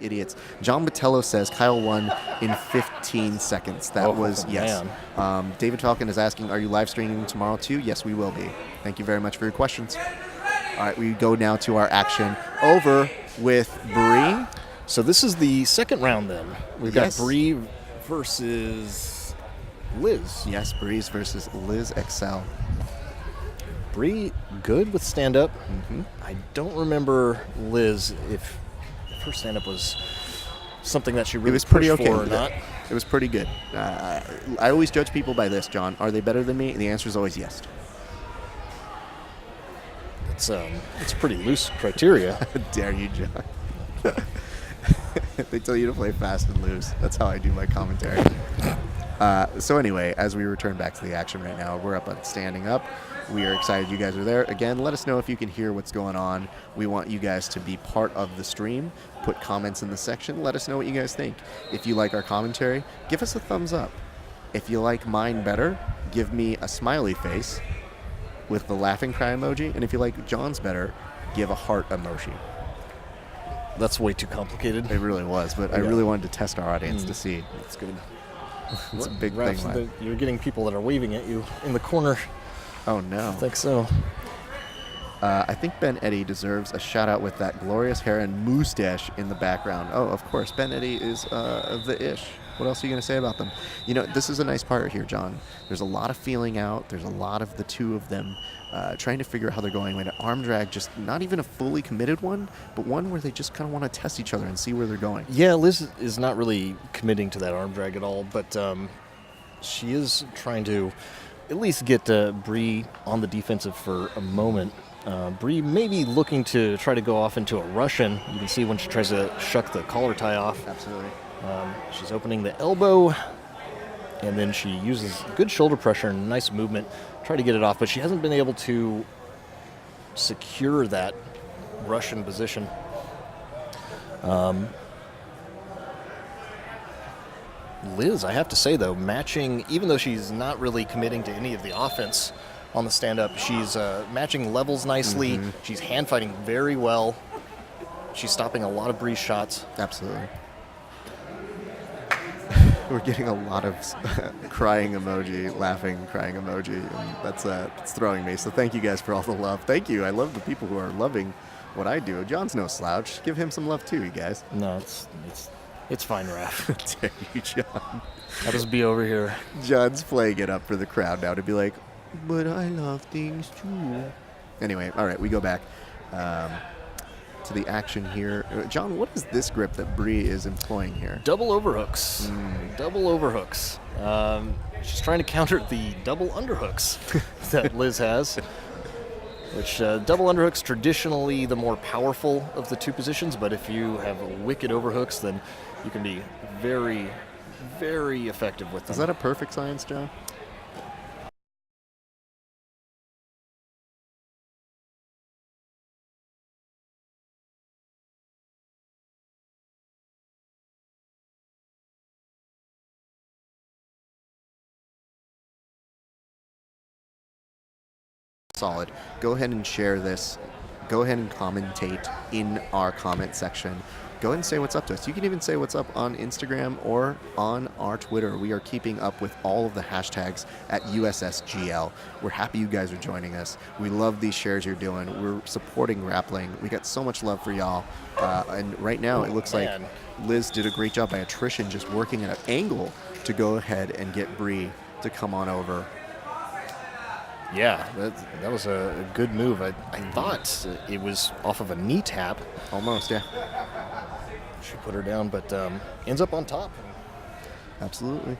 idiots. John Botello says Kyle won in 15 seconds. That was, yes. David Falcon is asking, are you live streaming tomorrow too? Yes, we will be. Thank you very much for your questions. All right, we go now to our action over with Bre. So this is the second round then. We've got Bre versus Liz. Yes, Bre's versus Liz Exell. Bre good with stand-up. I don't remember Liz if her stand-up was something that she really pushed pretty okay for or not. It was pretty good. I always judge people by this, John. Are they better than me? And the answer is always yes. It's a pretty loose criteria. How dare you, John? They tell you to play fast and loose. That's how I do my commentary. So anyway, as we return back to the action right now, we're up on Standing Up. We are excited you guys are there. Again, let us know if you can hear what's going on. We want you guys to be part of the stream. Put comments in the section. Let us know what you guys think. If you like our commentary, give us a thumbs up. If you like mine better, give me a smiley face with the laughing cry emoji. And if you like John's better, give a heart emoji. That's way too complicated. It really was, but I really wanted to test our audience to see. That's good. It's a big thing. You're getting people that are waving at you in the corner. Oh, no. I think so. I think Ben Eddy deserves a shout-out with that glorious hair and mustache in the background. Oh, of course. Ben Eddy is the ish. What else are you going to say about them? You know, this is a nice part here, John. There's a lot of feeling out. There's a lot of the two of them trying to figure out how they're going. When an arm drag, just not even a fully committed one, but one where they just kind of want to test each other and see where they're going. Yeah, Liz is not really committing to that arm drag at all, but she is trying to at least get Bre on the defensive for a moment. Bre may be looking to try to go off into a Russian. You can see when she tries to shuck the collar tie off. Absolutely. She's opening the elbow, and then she uses good shoulder pressure and nice movement, try to get it off, but she hasn't been able to secure that Russian position. Liz, I have to say, though, matching, even though she's not really committing to any of the offense on the stand-up, she's matching levels nicely. She's hand-fighting very well. She's stopping a lot of Bre's shots. Absolutely. We're getting a lot of crying emoji, laughing, crying emoji, and that's throwing me. So thank you guys for all the love. Thank you. I love the people who are loving what I do. John's no slouch. Give him some love too, you guys. No, it's fine, Raph. Dare you, John? I'll just be over here. John's playing it up for the crowd now to be like, but I love things too. Anyway, all right, we go back to the action here. John, what is this grip that Bre is employing here? Double overhooks. Double overhooks. She's trying to counter the double underhooks that Liz has, which double underhooks traditionally the more powerful of the two positions, but if you have wicked overhooks, then you can be very, very effective with them. Is that a perfect science, John? Solid. Go ahead and share this. Go ahead and commentate in our comment section. Go ahead and say what's up to us. You can even say what's up on Instagram or on our Twitter. We are keeping up with all of the hashtags at USSGL. We're happy you guys are joining us. We love these shares you're doing. We're supporting grappling. We got so much love for y'all. And right now it looks like Liz did a great job by attrition, just working at an angle to go ahead and get Bre to come on over. Yeah, that was a good move. I thought it was off of a knee tap. Almost, yeah. She put her down, but ends up on top. Absolutely.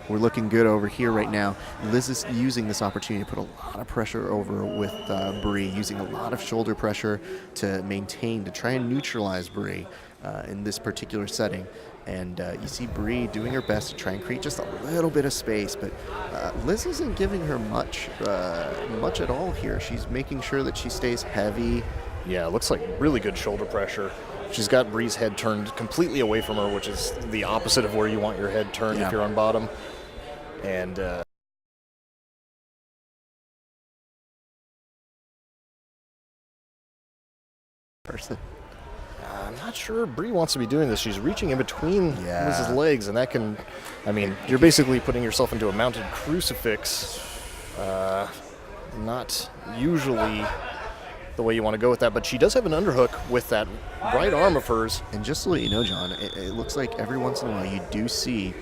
We're looking good over here right now. Liz is using this opportunity to put a lot of pressure over with Bre, using a lot of shoulder pressure to try and neutralize Bre in this particular setting. And you see Bre doing her best to try and create just a little bit of space, but Liz isn't giving her much at all here. She's making sure that she stays heavy. Yeah, it looks like really good shoulder pressure. She's got Bre's head turned completely away from her, which is the opposite of where you want your head turned if you're on bottom. And I'm not sure Bre wants to be doing this. She's reaching in between Liz's legs, and that can, I mean, you're basically putting yourself into a mounted crucifix. Not usually the way you want to go with that, but she does have an underhook with that right arm of hers. And just to let you know, John, it looks like every once in a while you do see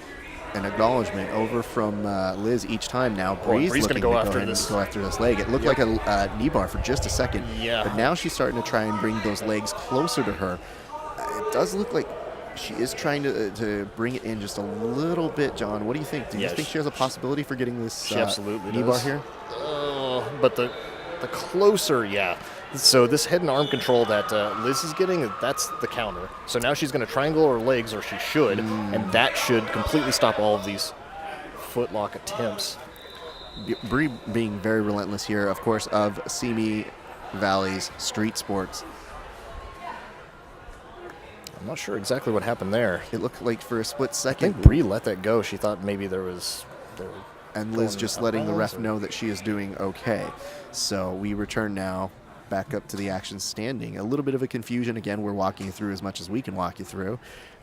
an acknowledgement over from Liz each time now. Bre's going to go after this leg. It looked like a knee bar for just a second. Yeah. But now she's starting to try and bring those legs closer to her. It does look like she is trying to bring it in just a little bit, John. What do you think? Do you think she has a possibility for getting this absolutely knee bar here? But the closer, So this head and arm control that Liz is getting, that's the counter. So now she's going to triangle her legs, or she should, and that should completely stop all of these footlock attempts. Bre being very relentless here, of course, of Simi Valley's Street Sports. I'm not sure exactly what happened there. It looked like for a split second. I think Bre let that go. She thought maybe there was... And Liz just letting the ref know that she is doing okay. So we return now back up to the action standing. A little bit of a confusion. Again, we're walking you through as much as we can walk you through.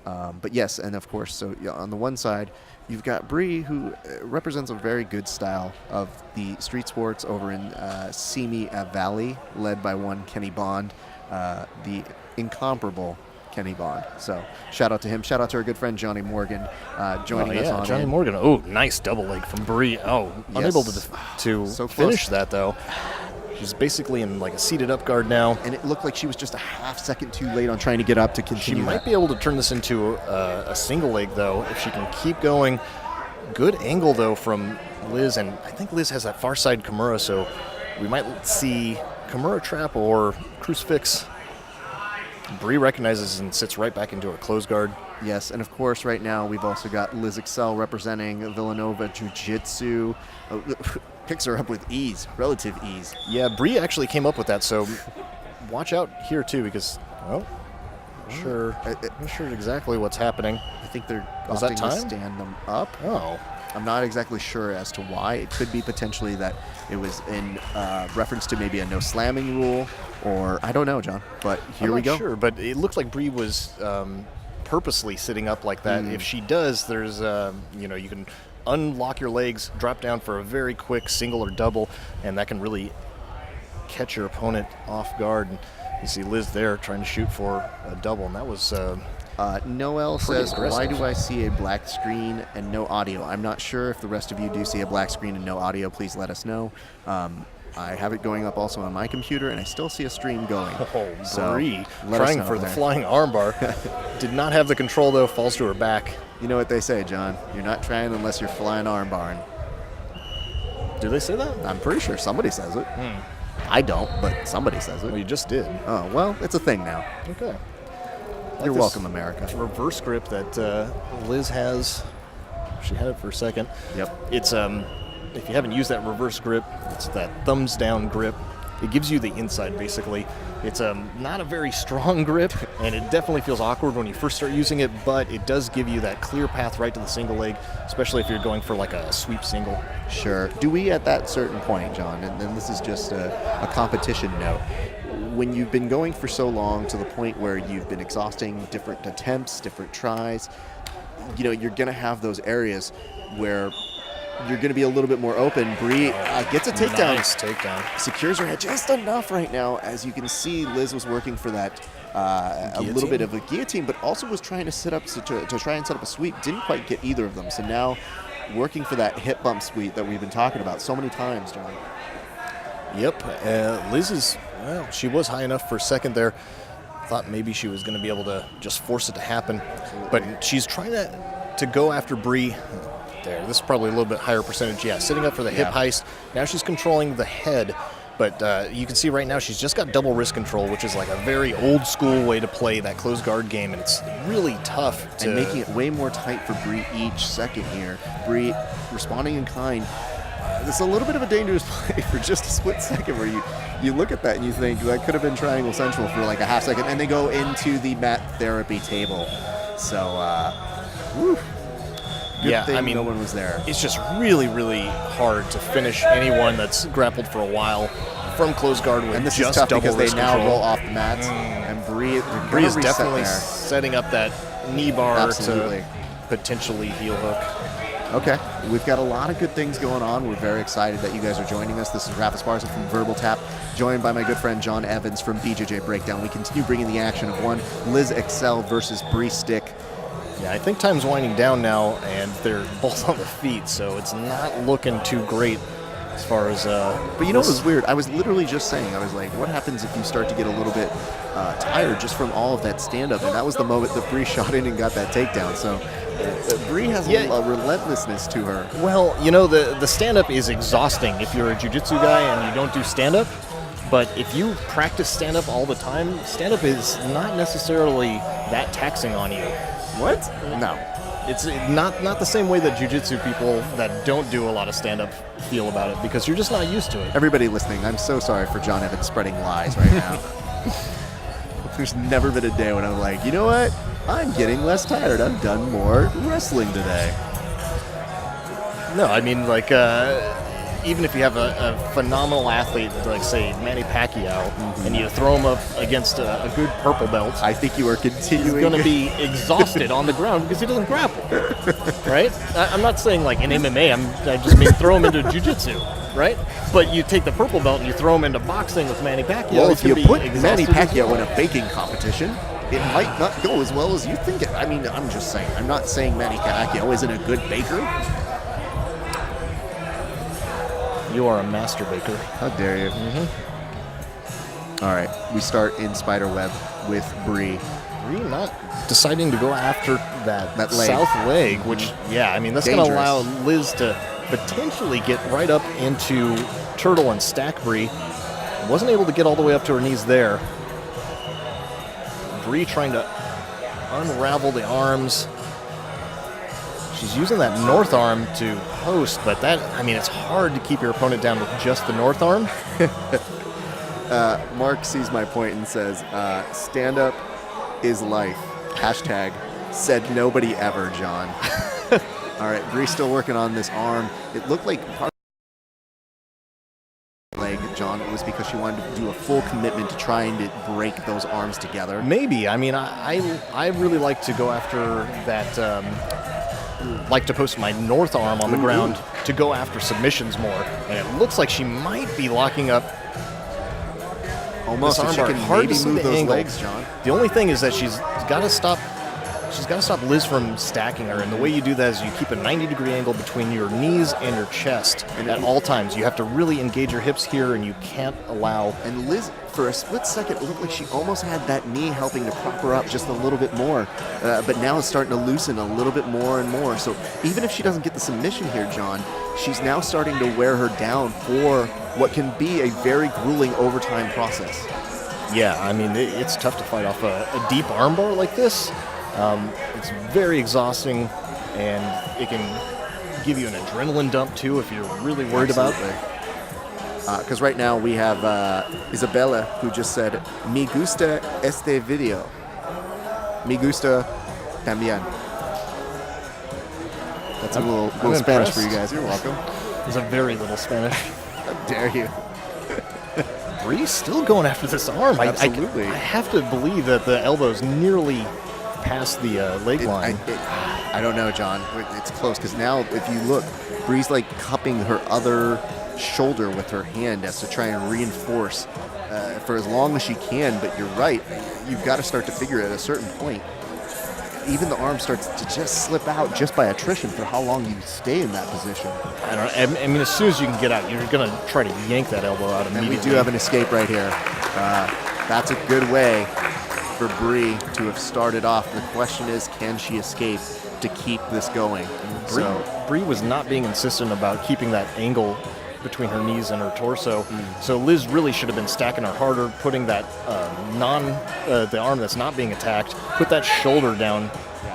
But yes, and of course, so on the one side, you've got Bre, who represents a very good style of the street sports over in Simi Valley, led by one Kenny Bond, the incomparable Kenny Bond. So shout out to him. Shout out to our good friend Johnny Morgan joining us on Johnny Morgan. Oh, nice double leg from Bre. Unable to so finish that, though. She's basically in like a seated up guard now. And it looked like she was just a half second too late on trying to get up to continue. She might be able to turn this into a single leg, though, if she can keep going. Good angle, though, from Liz. And I think Liz has that far side Kimura, so we might see Kimura trap or crucifix. Bre recognizes and sits right back into her close guard. Yes, and of course, right now we've also got Liz Exell representing Vilanova Jiu-Jitsu. Picks her up with ease, relative ease. Yeah, Bre actually came up with that, so watch out here too, because I'm not sure exactly what's happening. I think they're opting to stand them up. Oh. I'm not exactly sure as to why. It could be potentially that it was in reference to maybe a no slamming rule, or I don't know, John. But here we go. I'm not sure, but it looked like Bre was purposely sitting up like that. If she does, there's you can unlock your legs, drop down for a very quick single or double, and that can really catch your opponent off guard. And you see Liz there trying to shoot for a double, and that was Noel says, aggressive. why do I see a black screen and no audio? I'm not sure if the rest of you do see a black screen and no audio. Please let us know. I have it going up also on my computer, and I still see a stream going. So Bre trying for the flying armbar. Did not have the control, though. Falls to her back. You know what they say, John. You're not trying unless you're flying armbarring. Do they say that? I'm pretty sure somebody says it. I don't, but somebody says it. Well, you just did. Oh, well, it's a thing now. Okay. You're welcome, America. Reverse grip that Liz has. She had it for a second. Yep. It's if you haven't used that reverse grip, it's that thumbs down grip. It gives you the inside, basically. It's not a very strong grip, and it definitely feels awkward when you first start using it, but it does give you that clear path right to the single leg, especially if you're going for like a sweep single. Sure. Do we at that certain point, John, and then this is just a competition note, when you've been going for so long to the point where you've been exhausting different attempts, different tries, you're going to have those areas where you're going to be a little bit more open. Bre gets a takedown. Nice takedown. Secures her head just enough right now. As you can see, Liz was working for that a little bit of a guillotine, but also was trying to set up to try and set up a sweep. Didn't quite get either of them. So now working for that hip bump sweep that we've been talking about so many times, John. Yep. Liz is, she was high enough for a second there. Thought maybe she was going to be able to just force it to happen. But she's trying to go after Bre. There. This is probably a little bit higher percentage. Yeah, sitting up for the hip heist. Now she's controlling the head, but you can see right now she's just got double wrist control, which is like a very old school way to play that closed guard game, and it's really tough. And making it way more tight for Bre each second here. Bre responding in kind. It's a little bit of a dangerous play for just a split second where you look at that and you think that could have been triangle central for like a half second, and they go into the mat therapy table. So, Good thing no one was there. It's just really, really hard to finish anyone that's grappled for a while from close guard with And this just is tough double because they wrist now control. roll off the mats. And Bre is definitely setting up that knee bar Absolutely. to potentially heel hook. Okay, we've got a lot of good things going on. We're very excited that you guys are joining us. This is Rafa Sparza from Verbal Tap, joined by my good friend John Evans from BJJ Breakdown. We continue bringing the action of one Liz Exell versus Bre Stikk. Yeah, I think time's winding down now, and they're both on the feet, so it's not looking too great as far as... But you know what was weird? I was literally just saying, I was like, what happens if you start to get a little bit tired just from all of that stand-up? And that was the moment that Bre shot in and got that takedown. So Bre has a relentlessness to her. Well, you know, the stand-up is exhausting if you're a jiu-jitsu guy and you don't do stand-up. But if you practice stand-up all the time, stand-up is not necessarily that taxing on you. What? No. It's not the same way that jiu-jitsu people that don't do a lot of stand-up feel about it, because you're just not used to it. Everybody listening, I'm so sorry for John Evans spreading lies right now. There's never been a day when I'm like, you know what? I'm getting less tired. I've done more wrestling today. No, I mean, like, even if you have a phenomenal athlete, like, say, Manny Pacquiao, and you throw him up against a good purple belt, I think you are continuing. he's going to be exhausted on the ground because he doesn't grapple, right? I'm not saying, like, in MMA, I just mean throw him into jiu-jitsu, right? But you take the purple belt and you throw him into boxing with Manny Pacquiao. Well, if you put Manny Manny Pacquiao in a baking competition, it might not go as well as you think it. I mean, I'm just saying. I'm not saying Manny Pacquiao isn't a good baker. You are a master baker. How dare you? All right, we start in spiderweb with Bre. Bre not deciding to go after that leg. south leg, which, yeah, I mean, that's going to Dangerous. allow Liz to potentially get right up into turtle and stack Bre. Wasn't able to get all the way up to her knees there. Bre trying to unravel the arms. She's using that north arm to post, but that, I mean, it's hard to keep your opponent down with just the north arm. Mark sees my point and says, stand up is life. Hashtag said nobody ever, John. All right, Bre's still working on this arm. It looked like part of the leg, John, it was because she wanted to do a full commitment to trying to break those arms together. Maybe. I mean, I really like to go after that, like to post my north arm on the ground to go after submissions more. And it looks like she might be locking up Almost, this so she armbar. can Hard maybe to see move the those angle. legs, John. The only thing is that she's got to stop Liz from stacking her, and the way you do that is you keep a 90-degree angle between your knees and your chest at all times. You have to really engage your hips here, and you can't allow... And Liz, for a split second, it looked like she almost had that knee helping to prop her up just a little bit more. But now it's starting to loosen a little bit more and more. So even if she doesn't get the submission here, John, she's now starting to wear her down for what can be a very grueling overtime process. Yeah, I mean, it's tough to fight off a deep armbar like this. It's very exhausting, and it can give you an adrenaline dump, too, if you're really worried about it. Because right now we have Isabella, who just said, "Me gusta este video. Me gusta también." That's a little Spanish for you guys. You're welcome. There's a very little Spanish. How dare you? Bre's still going after this arm. Absolutely. I have to believe that the elbow's nearly past the leg line. I don't know, John. It's close because now, if you look, Bre's like cupping her other shoulder with her hand as to try and reinforce for as long as she can. But you're right. You've got to start to figure at a certain point. Even the arm starts to just slip out just by attrition for how long you stay in that position. I don't know. I mean, as soon as you can get out, you're going to try to yank that elbow out immediately. And we do have an escape right here. That's a good way for Bre to have started off. The question is, can she escape to keep this going? Bre was not being insistent about keeping that angle between her knees and her torso. So Liz really should have been stacking her harder, putting that the arm that's not being attacked, put that shoulder down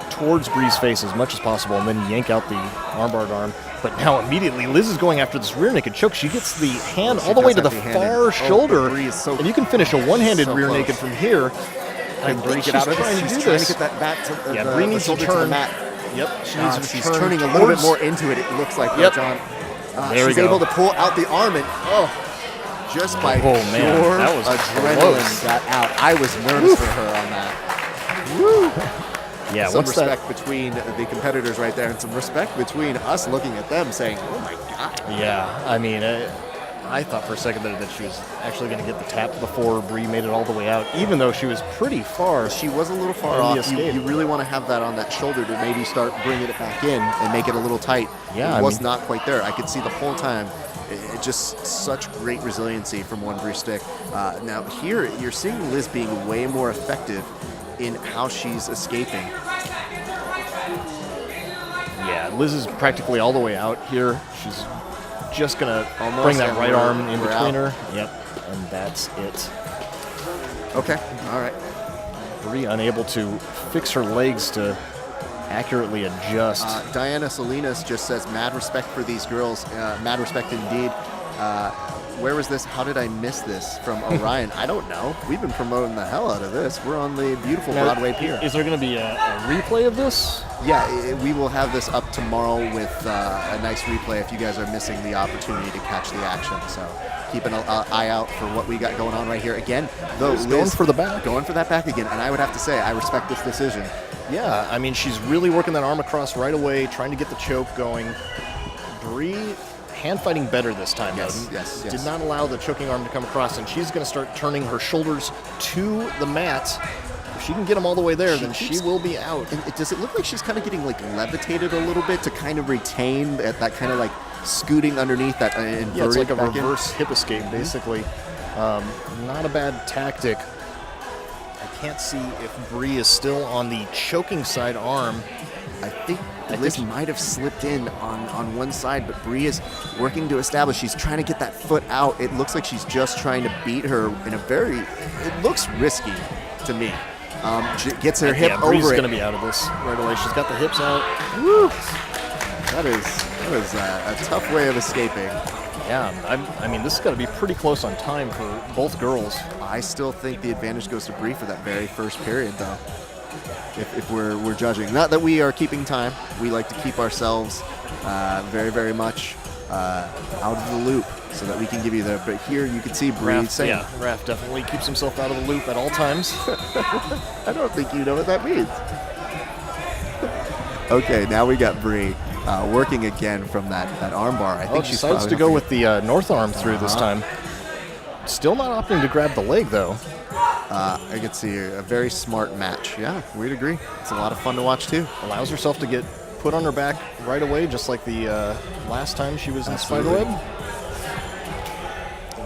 towards Bre's face as much as possible, and then yank out the armbarred arm. But now immediately Liz is going after this rear naked choke. She gets the hand all the way to the far shoulder, and you can finish a one-handed rear naked from here. And Bre get out of this. She's trying to get that back to Bre needs to turn. the mat. Yep, She's turning a little bit more into it. It looks like, John. There we she's go. able to pull out the arm, and just by man, pure that was adrenaline close. got out. I was nervous for her on that. Woo! Yeah, Some what's respect between the competitors right there, and some respect between us looking at them saying, oh my God. Yeah, I mean, I thought for a second that she was actually going to get the tap before Bre made it all the way out, even though she was pretty far. She was a little far off. You really want to have that on that shoulder to maybe start bringing it back in and make it a little tight. Yeah, it was not quite there. I could see the whole time. It just such great resiliency from one Bre Stikk. Now here, you're seeing Liz being way more effective in how she's escaping. Yeah, Liz is practically all the way out here. She's just going to bring that right arm in between her. Yep, and that's it. Okay, all right. Bre unable to fix her legs to accurately adjust. Diana Salinas just says, mad respect for these girls. Mad respect indeed. Where was this? How did I miss this? From Orion. I don't know. We've been promoting the hell out of this. We're on the beautiful Broadway Pier. Is there going to be a replay of this? Yeah, we will have this up tomorrow with a nice replay if you guys are missing the opportunity to catch the action. So keep an eye out for what we got going on right here. Again, though, Liz going for the back. Going for that back again. And I would have to say, I respect this decision. Yeah, I mean, she's really working that arm across right away, trying to get the choke going. Bre hand fighting better this time. Yes. Did not allow the choking arm to come across, and she's going to start turning her shoulders to the mat. If she can get them all the way there, then she will be out. Does it look like she's kind of getting like levitated a little bit to kind of retain that kind of like scooting underneath that inverted? Yeah, it's like a reverse hip escape, basically. Not a bad tactic. I can't see if Bre is still on the choking side arm. I think Liz might have slipped in on one side, but Bre is working to establish. She's trying to get that foot out. It looks like she's just trying to beat her in a very, it looks risky to me. Gets her hip over Bre's it. going to be out of this right away. She's got the hips out. Woo! That is a tough way of escaping. Yeah, I mean, this has got to be pretty close on time for both girls. I still think the advantage goes to Bre for that very first period, though. If we're judging, not that we are keeping time, we like to keep ourselves very, very much out of the loop so that we can give you the. But here you can see Bre saying, yeah, Raph definitely keeps himself out of the loop at all times. I don't think you know what that means. Okay, now we got Bre working again from that armbar. I think she decides to go with the north arm through this time. Still not opting to grab the leg, though. I could see a very smart match. Yeah, we'd agree. It's a lot of fun to watch, too. Allows herself to get put on her back right away, just like the last time she was in Spiderweb.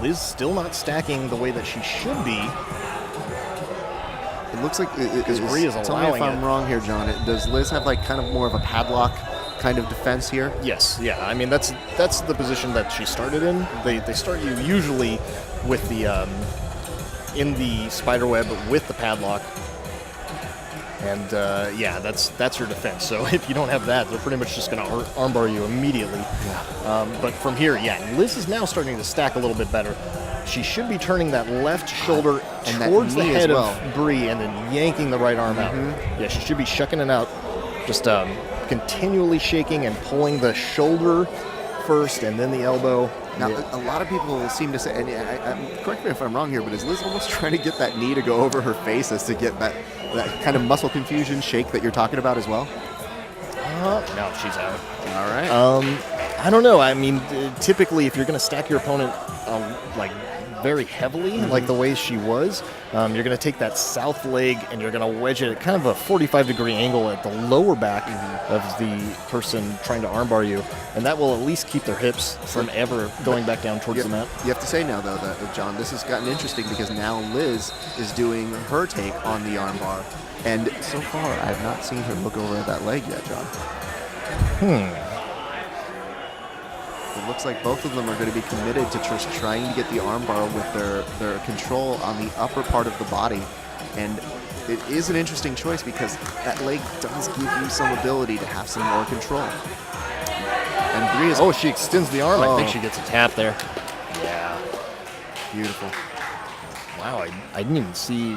Liz still not stacking the way that she should be. It looks like Bre is tell me if allowing I'm wrong here, John. Does Liz have like kind of more of a padlock kind of defense here? Yes, yeah. I mean, that's the position that she started in. They start you usually with the in the spiderweb with the padlock, and yeah, that's her defense. So if you don't have that, they're pretty much just going to armbar you immediately. Yeah. But from here, yeah, Liz is now starting to stack a little bit better. She should be turning that left shoulder towards the head of Bre and then yanking the right arm out. Yeah, she should be shucking it out, just continually shaking and pulling the shoulder first and then the elbow. Now, a lot of people seem to say, and correct me if I'm wrong here, but is Liz almost trying to get that knee to go over her face as to get that kind of muscle confusion shake that you're talking about as well? No, she's out. All right. I don't know. I mean, typically, if you're going to stack your opponent like very heavily, like the way she was, you're going to take that south leg and you're going to wedge it at kind of a 45-degree angle at the lower back of the person trying to armbar you, and that will at least keep their hips from ever going back down towards the mat. You have to say now, though, that John, this has gotten interesting because now Liz is doing her take on the armbar, and so far I have not seen her look over at that leg yet, John. It looks like both of them are going to be committed to just trying to get the armbar with their control on the upper part of the body. And it is an interesting choice because that leg does give you some ability to have some more control. And Bre is... Oh, she extends the arm. I think she gets a tap there. Yeah. Beautiful. Wow, I didn't even see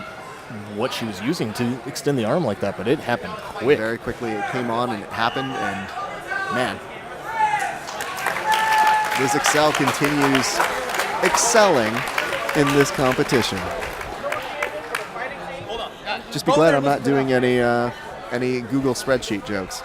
what she was using to extend the arm like that, but it happened quick. Very quickly it came on and it happened, and man... Liz Exell continues excelling in this competition. Just be glad I'm not doing any Google spreadsheet jokes.